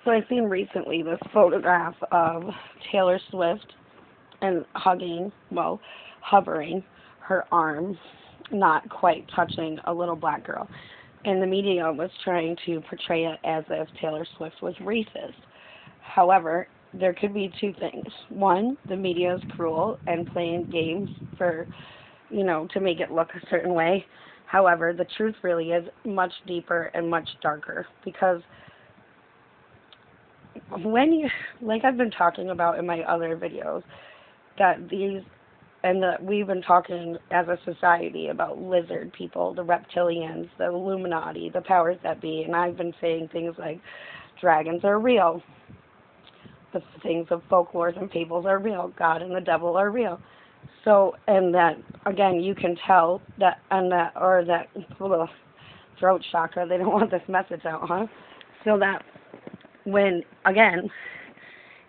So I seen recently this photograph of Taylor Swift and hovering her arm, not quite touching a little black girl. And the media was trying to portray it as if Taylor Swift was racist. However, there could be two things. One, the media is cruel and playing games for, to make it look a certain way. However, the truth really is much deeper and much darker because when you, like I've been talking about in my other videos, that these, and that we've been talking as a society about lizard people, the reptilians, the Illuminati, the powers that be, and I've been saying things like dragons are real, the things of folklores and fables are real, God and the devil are real. So, and that, again, you can tell that, and that, or that little throat chakra, they don't want this message out, huh? So that when, again,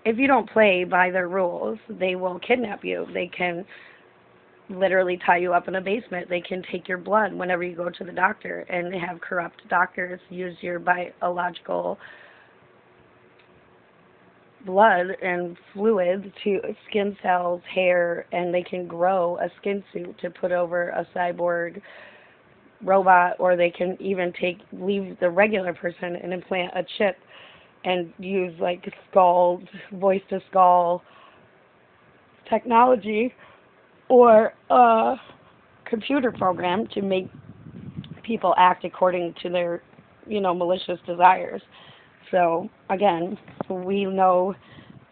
if you don't play by their rules, they will kidnap you. They can literally tie you up in a basement. They can take your blood whenever you go to the doctor, and they have corrupt doctors use your biological blood and fluid to skin cells, hair, and they can grow a skin suit to put over a cyborg robot, or they can even leave the regular person and implant a chip and use like skull, voice to skull technology or a computer program to make people act according to their, malicious desires. So, again, we know,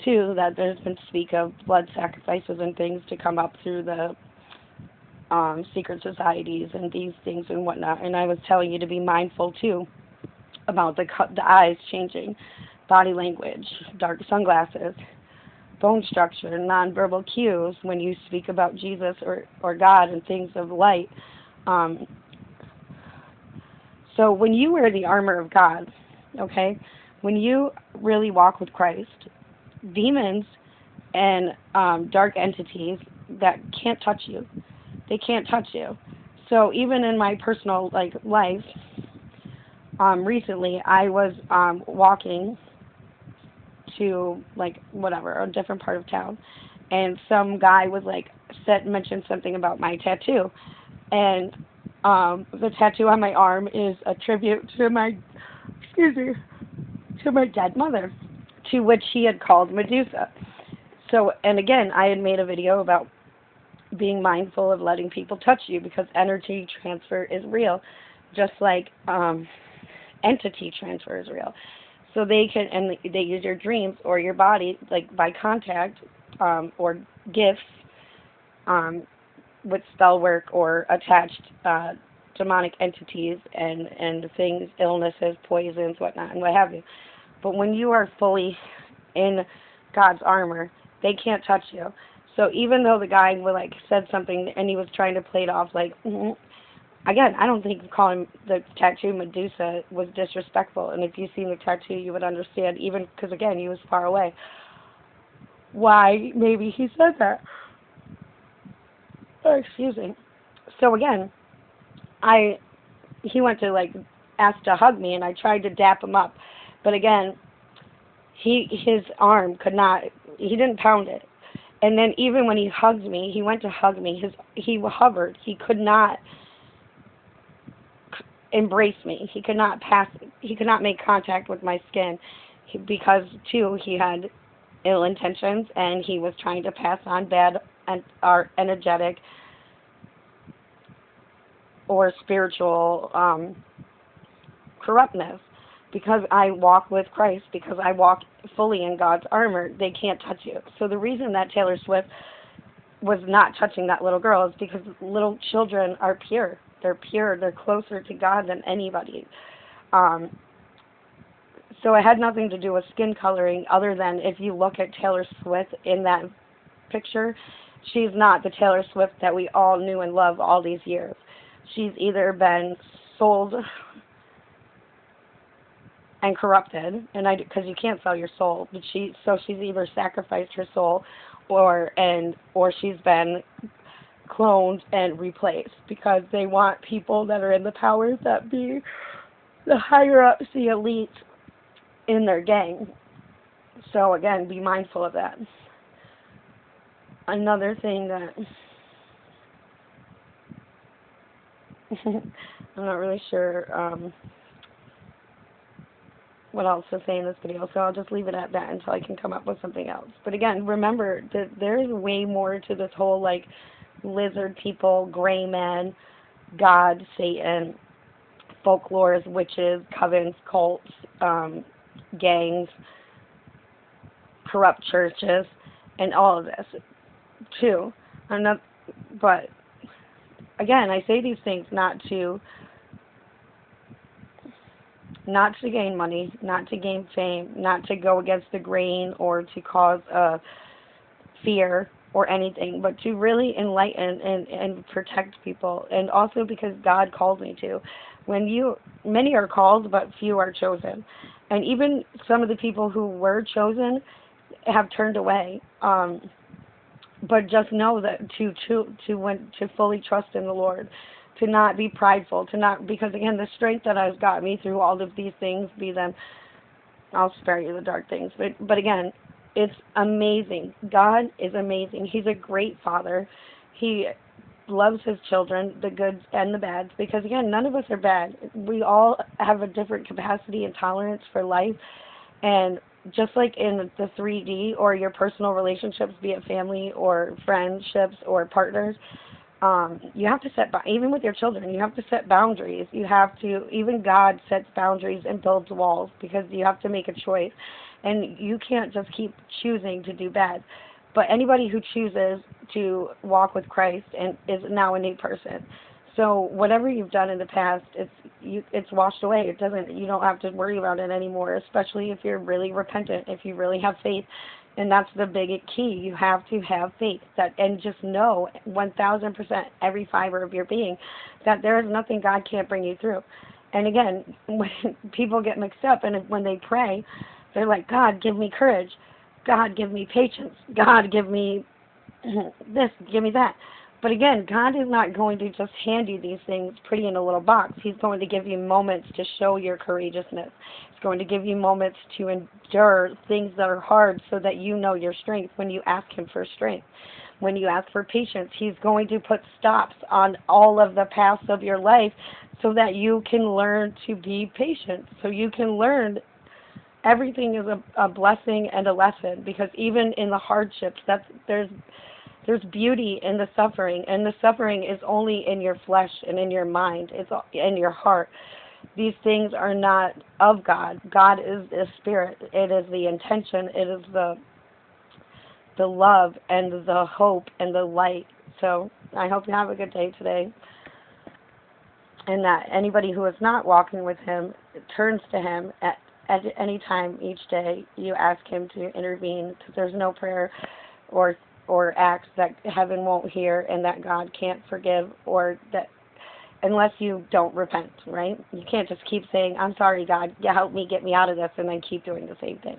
too, that there's been speak of blood sacrifices and things to come up through the secret societies and these things and whatnot. And I was telling you to be mindful, too, about the eyes changing, body language, dark sunglasses, bone structure, nonverbal cues when you speak about Jesus or God and things of light. So when you wear the armor of God, okay, when you really walk with Christ, demons and dark entities that can't touch you, they can't touch you. So even in my personal life, recently I was walking to a different part of town, and some guy was mentioned something about my tattoo, and the tattoo on my arm is a tribute to my dead mother, to which he had called Medusa. So, and again, I had made a video about being mindful of letting people touch you because energy transfer is real, just like entity transfer is real. So they use your dreams or your body, by contact, or gifts, with spell work or attached demonic entities and things, illnesses, poisons, whatnot, and what have you. But when you are fully in God's armor, they can't touch you. So even though the guy said something and he was trying to play it off again, I don't think calling the tattoo Medusa was disrespectful. And if you've seen the tattoo, you would understand, even because, again, he was far away, why maybe he said that. Oh, excuse me. So, again, he went to, ask to hug me, and I tried to dap him up. But, again, his arm could not, he didn't pound it. And then even when he hugged me, he went to hug me, he hovered. He could not embrace me. He could not make contact with my skin because, too, he had ill intentions and he was trying to pass on bad or energetic or spiritual corruptness. Because I walk with Christ, because I walk fully in God's armor, they can't touch you. So the reason that Taylor Swift was not touching that little girl is because little children are pure. They're pure. They're closer to God than anybody. So it had nothing to do with skin coloring other than if you look at Taylor Swift in that picture, she's not the Taylor Swift that we all knew and loved all these years. She's either been sold and corrupted, and because you can't sell your soul, but she's either sacrificed her soul or she's been cloned and replaced because they want people that are in the powers that be, the higher ups, the elites, in their gang. So again, be mindful of that. Another thing that I'm not really sure what else to say in this video, so I'll just leave it at that until I can come up with something else. But again, remember that there is way more to this whole, like, lizard people, gray men, God, Satan, folklores, witches, covens, cults, gangs, corrupt churches, and all of this, too. But, again, I say these things not to gain money, not to gain fame, not to go against the grain or to cause fear or anything, but to really enlighten and protect people. And also because God called me to. Many are called, but few are chosen. And even some of the people who were chosen have turned away. But just know that to fully trust in the Lord, to not be prideful, because again, the strength that has got me through all of these things, I'll spare you the dark things, but again, it's amazing. God is amazing. He's a great Father. He loves His children, the goods and the bads, because again, none of us are bad. We all have a different capacity and tolerance for life, and just like in the 3D or your personal relationships, be it family or friendships or partners, you have to even with your children, you have to set boundaries. Even God sets boundaries and builds walls, because you have to make a choice. And you can't just keep choosing to do bad. But anybody who chooses to walk with Christ and is now a new person. So whatever you've done in the past, it's washed away. You don't have to worry about it anymore, especially if you're really repentant, if you really have faith. And that's the big key. You have to have faith, and just know 1,000%, every fiber of your being, that there is nothing God can't bring you through. And again, when people get mixed up and when they pray, they're like, God, give me courage. God, give me patience. God, give me this, give me that. But again, God is not going to just hand you these things pretty in a little box. He's going to give you moments to show your courageousness. He's going to give you moments to endure things that are hard so that you know your strength when you ask Him for strength. When you ask for patience, He's going to put stops on all of the paths of your life so that you can learn to be patient. So you can learn everything is a blessing and a lesson, because even in the hardships, there's beauty in the suffering, and the suffering is only in your flesh and in your mind. It's in your heart. These things are not of God. God is a spirit. It is the intention. It is the love and the hope and the light. So I hope you have a good day today, and that anybody who is not walking with Him turns to Him at any time each day. You ask Him to intervene, because there's no prayer or acts that heaven won't hear and that God can't forgive, or that unless you don't repent, right? You can't just keep saying, I'm sorry, God, help me, get me out of this, and then keep doing the same thing.